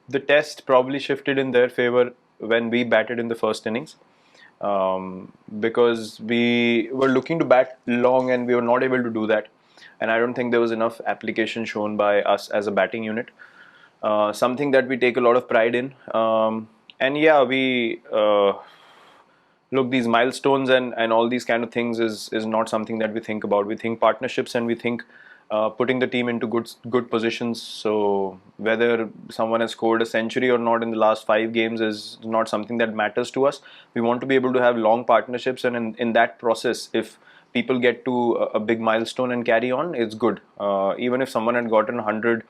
the test probably shifted in their favor when we batted in the first innings, because we were looking to bat long and we were not able to do that. And I don't think there was enough application shown by us as a batting unit. Something that we take a lot of pride in. And yeah, we look, these milestones and all these kind of things is not something that we think about. We think partnerships, and we think putting the team into good positions. So whether someone has scored a century or not in the last 5 games is not something that matters to us. We want to be able to have long partnerships, and in that process, if people get to a big milestone and carry on, it's good. Even if someone had gotten 100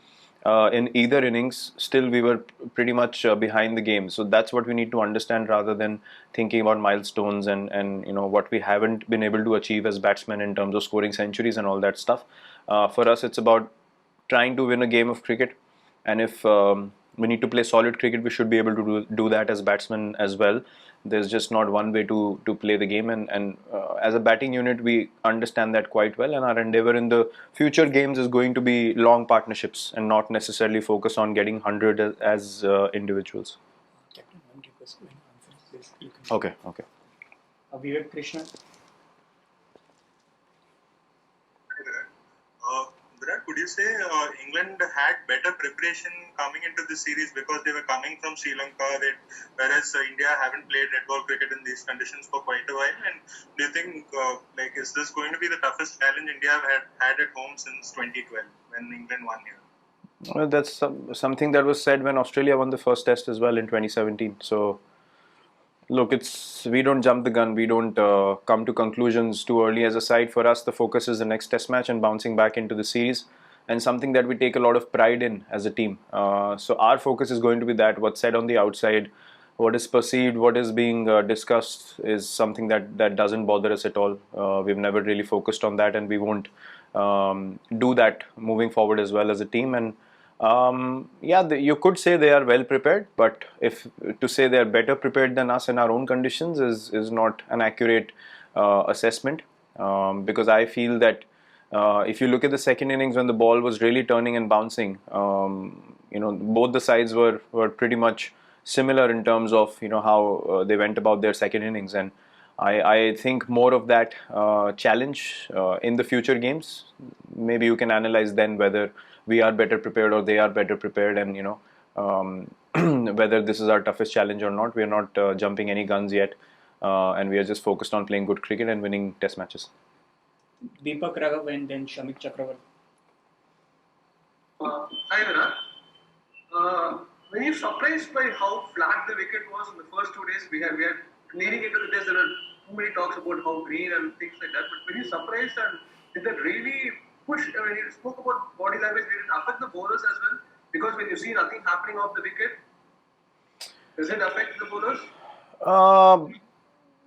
in either innings, still we were pretty much behind the game. So that's what we need to understand, rather than thinking about milestones and what we haven't been able to achieve as batsmen in terms of scoring centuries and all that stuff. For us, it's about trying to win a game of cricket, and if we need to play solid cricket, we should be able to do that as batsmen as well. There's just not one way to play the game, and as a batting unit, we understand that quite well. And our endeavor in the future games is going to be long partnerships and not necessarily focus on getting 100 as individuals. Captain, one request when answering this, you can. Okay, okay. Virat Krishna. Virat, could you say England had better preparation coming into this series because they were coming from Sri Lanka, whereas India haven't played red ball cricket in these conditions for quite a while? And do you think, is this going to be the toughest challenge India have had at home since 2012 when England won here? Well, that's something that was said when Australia won the first test as well in 2017. So look, we don't jump the gun. We don't come to conclusions too early as a side. For us, the focus is the next test match and bouncing back into the series, and something that we take a lot of pride in as a team. So our focus is going to be that what's said on the outside, what is perceived, what is being discussed is something that doesn't bother us at all. We've never really focused on that, and we won't do that moving forward as well as a team. And yeah, you could say they are well prepared, but if to say they are better prepared than us in our own conditions is not an accurate assessment, because I feel that if you look at the second innings when the ball was really turning and bouncing, both the sides were pretty much similar in terms of how they went about their second innings. And I think more of that challenge in the future games. Maybe you can analyze then whether we are better prepared or they are better prepared, and whether this is our toughest challenge or not. We are not jumping any guns yet, and we are just focused on playing good cricket and winning test matches. Deepak Raghav and then Shamik Chakravarti. Hi Virat. Were you surprised by how flat the wicket was in the first 2 days? We had leading into the test, there were too many talks about how green and things like that. But were you surprised, and did that really push? When you spoke about body language, did it affect the bowlers as well? Because when you see nothing happening off the wicket, does it affect the bowlers?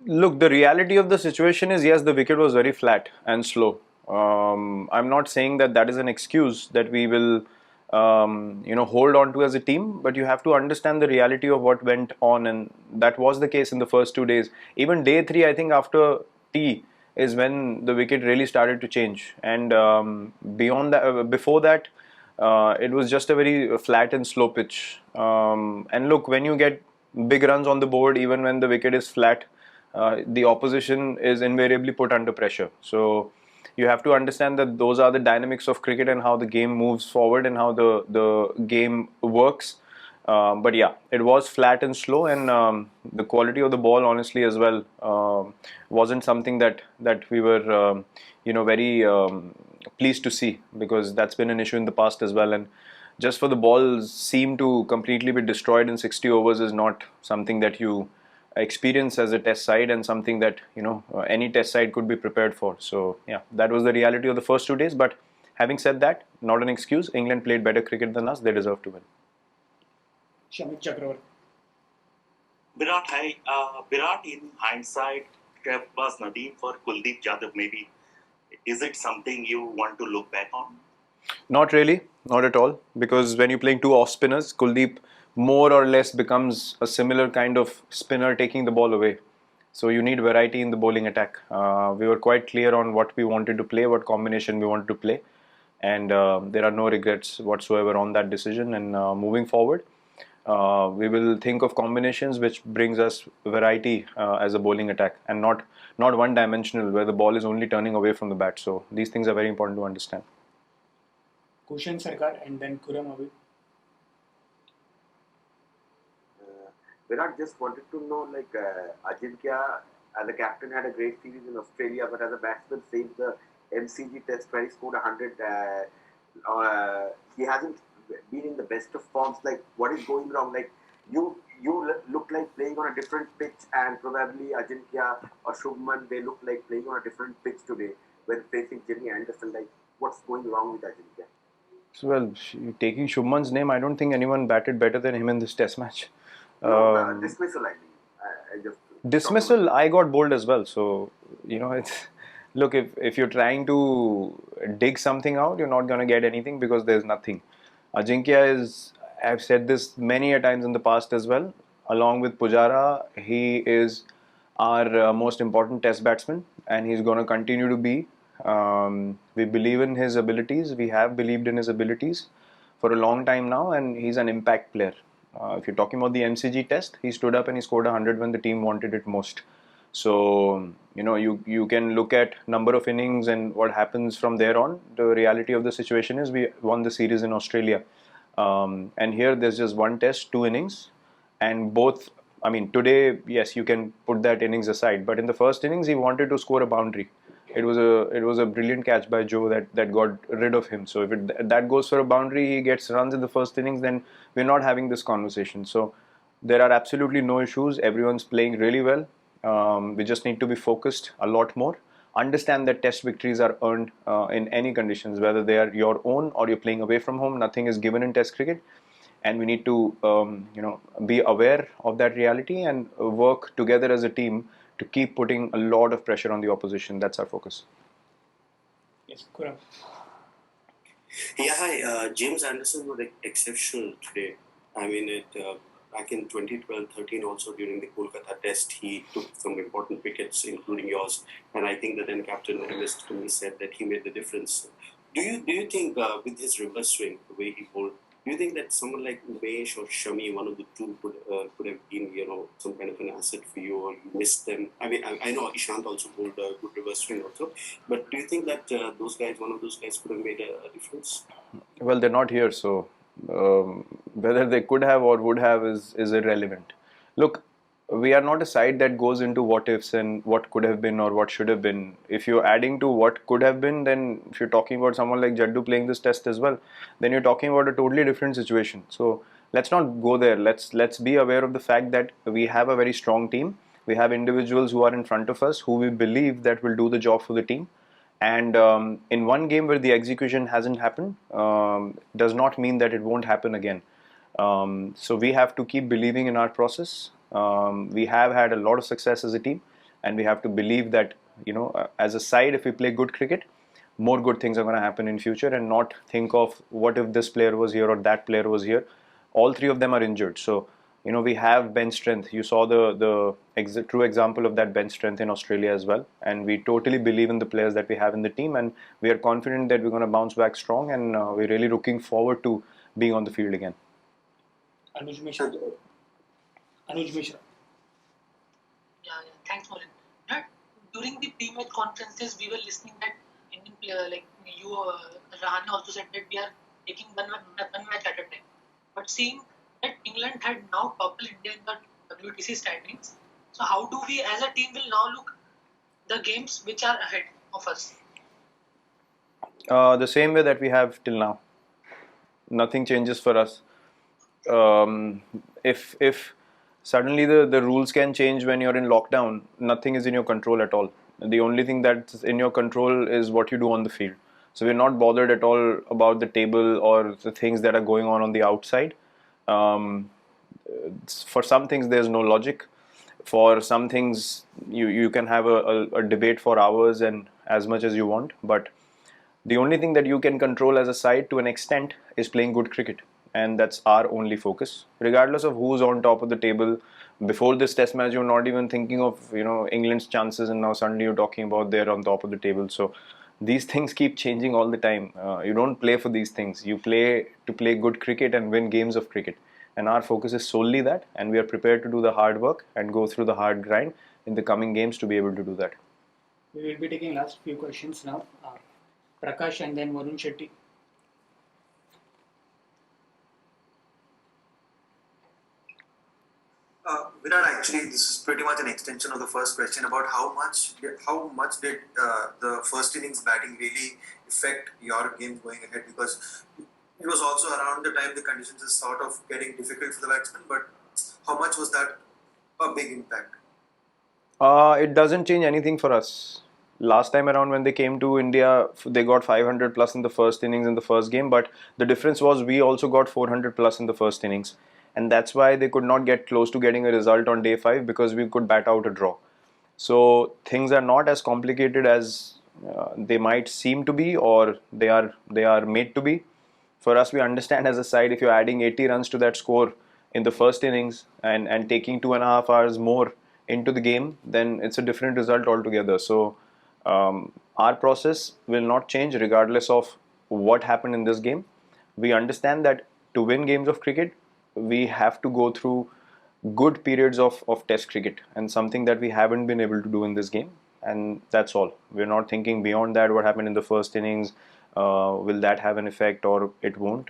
Look, the reality of the situation is, yes, the wicket was very flat and slow. I'm not saying that is an excuse that we will hold on to as a team, but you have to understand the reality of what went on, and that was the case in the first 2 days. Even day 3, I think after tea is when the wicket really started to change, and beyond that, before that, it was just a very flat and slow pitch. And look, when you get big runs on the board, even when the wicket is flat, the opposition is invariably put under pressure. So you have to understand that those are the dynamics of cricket and how the game moves forward and how the game works. But yeah, it was flat and slow, and the quality of the ball, honestly, as well, wasn't something that we were, very pleased to see, because that's been an issue in the past as well. And just for the balls seem to completely be destroyed in 60 overs is not something that you experience as a test side, and something that any test side could be prepared for. So yeah, that was the reality of the first 2 days. But having said that, not an excuse. England played better cricket than us. They deserve to win. Shamik Chakravarti. Virat, hi. Virat, in hindsight, was Nadeem for Kuldeep Yadav maybe. Is it something you want to look back on? Not really, not at all. Because when you're playing two off spinners, Kuldeep more or less becomes a similar kind of spinner taking the ball away. So you need variety in the bowling attack. We were quite clear on what we wanted to play, what combination we wanted to play, and there are no regrets whatsoever on that decision. And moving forward, We will think of combinations which brings us variety as a bowling attack, and not one dimensional where the ball is only turning away from the bat. So these things are very important to understand. Kushan Sarkar and then Kuram Abid. Virat, just wanted to know, like, Ajinkya as a captain had a great series in Australia, but as a batsman saved the MCG Test where he scored 100. He hasn't been in the best of forms. Like, what is going wrong? Like, you look like playing on a different pitch, and probably Ajinkya or Shubman, they look like playing on a different pitch today when facing Jimmy Anderson. Like, what's going wrong with Ajinkya? So, well, taking Shubman's name, I don't think anyone batted better than him in this Test match. No, dismissal, I mean. I just Dismissal, I got bowled as well. So, it's look, if you're trying to dig something out, you're not going to get anything because there's nothing. Ajinkya is, I've said this many a times in the past as well, along with Pujara, he is our most important Test batsman, and he's going to continue to be. We believe in his abilities, we have believed in his abilities for a long time now, and he's an impact player. If you're talking about the MCG Test, he stood up and he scored 100 when the team wanted it most. So, you can look at number of innings and what happens from there on. The reality of the situation is we won the series in Australia. And here there's just one test, 2 innings. And both, I mean, today, yes, you can put that innings aside. But in the first innings, he wanted to score a boundary. It was a brilliant catch by Joe that got rid of him. So if that goes for a boundary, he gets runs in the first innings, then we're not having this conversation. So there are absolutely no issues. Everyone's playing really well. We just need to be focused a lot more. Understand that Test victories are earned in any conditions, whether they are your own or you're playing away from home. Nothing is given in Test cricket, and we need to be aware of that reality and work together as a team to keep putting a lot of pressure on the opposition. That's our focus. Yes, Kuram. Yeah, hi. James Anderson was exceptional today. I mean, back in 2012-13 also during the Kolkata Test, he took some important wickets, including yours. And I think that then Captain MS to me said that he made the difference. Do you think with his reverse swing, the way he bowled, do you think that someone like Umesh or Shami, one of the two, could have been some kind of an asset for you, or you missed them? I mean, I know Ishant also bowled a good reverse swing also, but do you think that one of those guys, could have made a difference? Well, they're not here, so whether they could have or would have is irrelevant. Look, we are not a side that goes into what ifs and what could have been or what should have been. If you're adding to what could have been, then if you're talking about someone like Jaddu playing this test as well, then you're talking about a totally different situation. So let's not go there. Let's be aware of the fact that we have a very strong team. We have individuals who are in front of us who we believe that will do the job for the team. And in one game where the execution hasn't happened, does not mean that it won't happen again. So we have to keep believing in our process. We have had a lot of success as a team, and we have to believe that as a side, if we play good cricket, more good things are going to happen in future, and not think of what if this player was here or that player was here. All three of them are injured, so we have bench strength. You saw the true example of that bench strength in Australia as well, and we totally believe in the players that we have in the team, and we are confident that we're going to bounce back strong, and we're really looking forward to being on the field again. Anuj Mishra. Yeah, thanks, Morin. During the pre-match conferences, we were listening that Indian player like you, Rahane also said that we are taking one match at a time. But seeing that England had now toppled India in the WTC standings, so how do we as a team will now look the games which are ahead of us? The same way that we have till now. Nothing changes for us. If suddenly the rules can change when you're in lockdown, nothing is in your control at all. The only thing that's in your control is what you do on the field. So we're not bothered at all about the table or the things that are going on the outside. For some things there's no logic. For some things you can have a debate for hours and as much as you want, but the only thing that you can control as a side to an extent is playing good cricket, and that's our only focus. Regardless of who's on top of the table, before this test match you're not even thinking of England's chances, and now suddenly you're talking about they're on top of the table. So these things keep changing all the time. You don't play for these things. You play to play good cricket and win games of cricket. and our focus is solely that, and we are prepared to do the hard work and go through the hard grind in the coming games to be able to do that. We will be taking last few questions now. Prakash and then Varun Shetty. Virat, actually, this is pretty much an extension of the first question about how much did the first innings batting really affect your game going ahead, because it was also around the time the conditions is sort of getting difficult for the batsmen, but how much was that a big impact? It doesn't change anything for us. Last time around when they came to India, they got 500 plus in the first innings in the first game, but the difference was we also got 400 plus in the first innings, and that's why they could not get close to getting a result on day 5, because we could bat out a draw. So things are not as complicated as they might seem to be, or they are made to be. For us, we understand as a side, if you're adding 80 runs to that score in the first innings and taking 2.5 hours more into the game, then it's a different result altogether. So our process will not change regardless of what happened in this game. We understand that to win games of cricket, we have to go through good periods of test cricket, and something that we haven't been able to do in this game, and that's all. We're not thinking beyond that, what happened in the first innings, will that have an effect or it won't.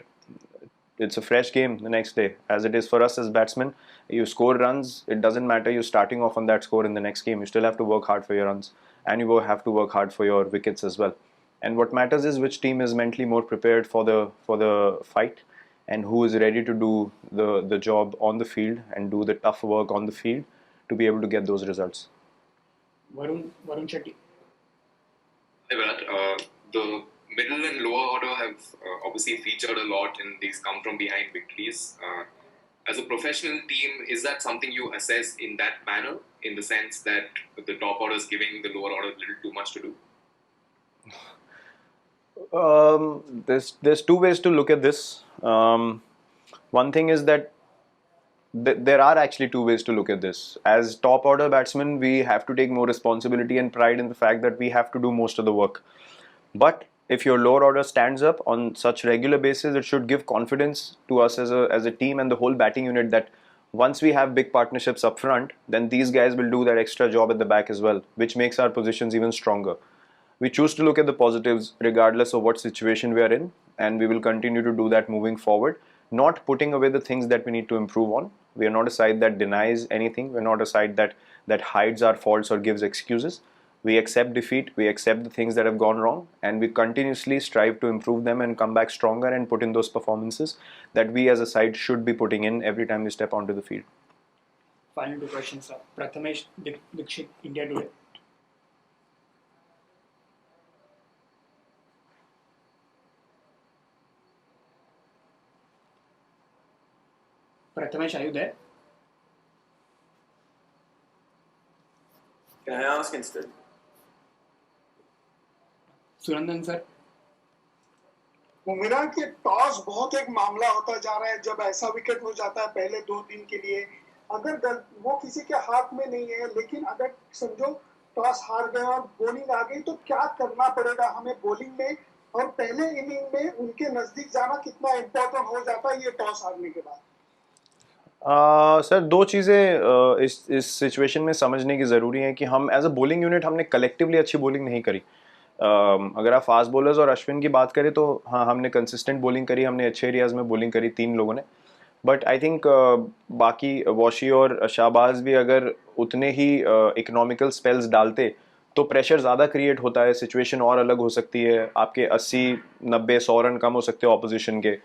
It's a fresh game the next day, as it is for us as batsmen. You score runs, it doesn't matter you're starting off on that score in the next game, you still have to work hard for your runs, and you will have to work hard for your wickets as well. And what matters is which team is mentally more prepared for the fight, and who is ready to do the job on the field and do the tough work on the field to be able to get those results. Varun Shetty. Hey Virat, the middle and lower order have obviously featured a lot in these come from behind victories. As a professional team, is that something you assess in that manner, in the sense that the top order is giving the lower order a little too much to do? There's two ways to look at this. One thing is that there are actually two ways to look at this. As top order batsmen, we have to take more responsibility and pride in the fact that we have to do most of the work. But if your lower order stands up on such regular basis, it should give confidence to us as a team and the whole batting unit that once we have big partnerships up front, then these guys will do that extra job at the back as well, which makes our positions even stronger. We choose to look at the positives regardless of what situation we are in, and we will continue to do that moving forward, not putting away the things that we need to improve on. We are not a side that denies anything. We're not a side that hides our faults or gives excuses. We accept defeat, we accept the things that have gone wrong, and we continuously strive to improve them and come back stronger and put in those performances that we as a side should be putting in every time we step onto the field. Final two questions. Prathamesh Dikshit, India Today. Prathamesh, are you there? Can I ask instead? Surendran sir. Virat के toss बहुत एक मामला होता जा रहा है. जब ऐसा विकेट हो जाता है पहले 2 दिन के लिए, अगर वो किसी के हाथ में नहीं है, लेकिन अगर समझो टॉस हार गए और बॉलिंग आ गई, तो क्या करना पड़ेगा हमें बॉलिंग में, और पहले इनिंग में उनके नजदीक जाना कितना इम्पोर्टेंट हो जाता है ये टॉस हारने के बाद? सर, दो चीज़ें इस सिचुएशन में समझने की ज़रूरी है कि हम एज अ बॉलिंग यूनिट हमने कलेक्टिवली अच्छी बॉलिंग नहीं करी. अगर आप फास्ट बॉलर्स और अश्विन की बात करें तो हाँ, हमने कंसिस्टेंट बॉलिंग करी, हमने अच्छे एरियाज़ में बॉलिंग करी 3 लोगों ने. बट आई थिंक बाकी वॉशी और शाहबाज भी अगर उतने ही इकोनॉमिकल स्पेल्स डालते तो प्रेशर ज़्यादा क्रिएट होता है, सिचुएशन और अलग हो सकती है, आपके 80-90-100 रन कम हो सकते हैं ऑपोजिशन के.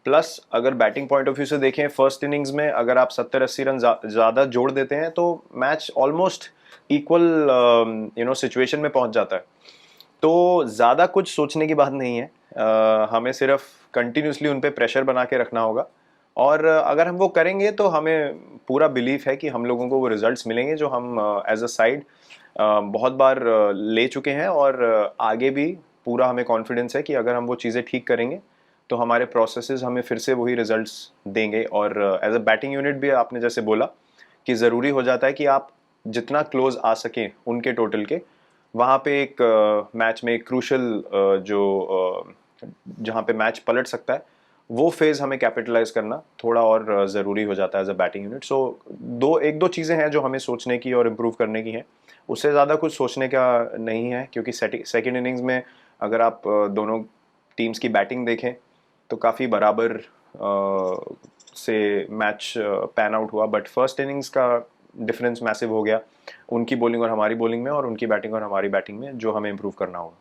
प्लस अगर बैटिंग पॉइंट ऑफ व्यू से देखें, फर्स्ट इनिंग्स में अगर आप 70-80 रन ज़्यादा जोड़ देते हैं तो मैच ऑलमोस्ट इक्वल सिचुएशन में पहुंच जाता है. तो ज़्यादा कुछ सोचने की बात नहीं है. हमें सिर्फ कंटिन्यूसली उन पे प्रेशर बना के रखना होगा, और अगर हम वो करेंगे तो हमें पूरा बिलीफ है कि हम लोगों को वो रिजल्ट्स मिलेंगे जो हम एज अ साइड बहुत बार ले चुके हैं, और आगे भी पूरा हमें कॉन्फिडेंस है कि अगर हम वो चीज़ें ठीक करेंगे तो हमारे प्रोसेसेस हमें फिर से वही रिजल्ट्स देंगे. और एज अ बैटिंग यूनिट भी आपने जैसे बोला कि ज़रूरी हो जाता है कि आप जितना क्लोज आ सकें उनके टोटल के, वहाँ पे एक मैच में एक क्रूशल जहाँ पे मैच पलट सकता है वो फेज़ हमें कैपिटलाइज करना थोड़ा और ज़रूरी हो जाता है एज अ बैटिंग यूनिट. सो एक दो चीज़ें हैं जो हमें सोचने की और इम्प्रूव करने की हैं. उससे ज़्यादा कुछ सोचने का नहीं है, क्योंकि सेकेंड इनिंग्स में अगर आप दोनों टीम्स की बैटिंग देखें तो काफ़ी बराबर से मैच पैन आउट हुआ. बट फर्स्ट इनिंग्स का डिफरेंस मैसिव हो गया उनकी बॉलिंग और हमारी बॉलिंग में, और उनकी बैटिंग और हमारी बैटिंग में, जो हमें इम्प्रूव करना होगा.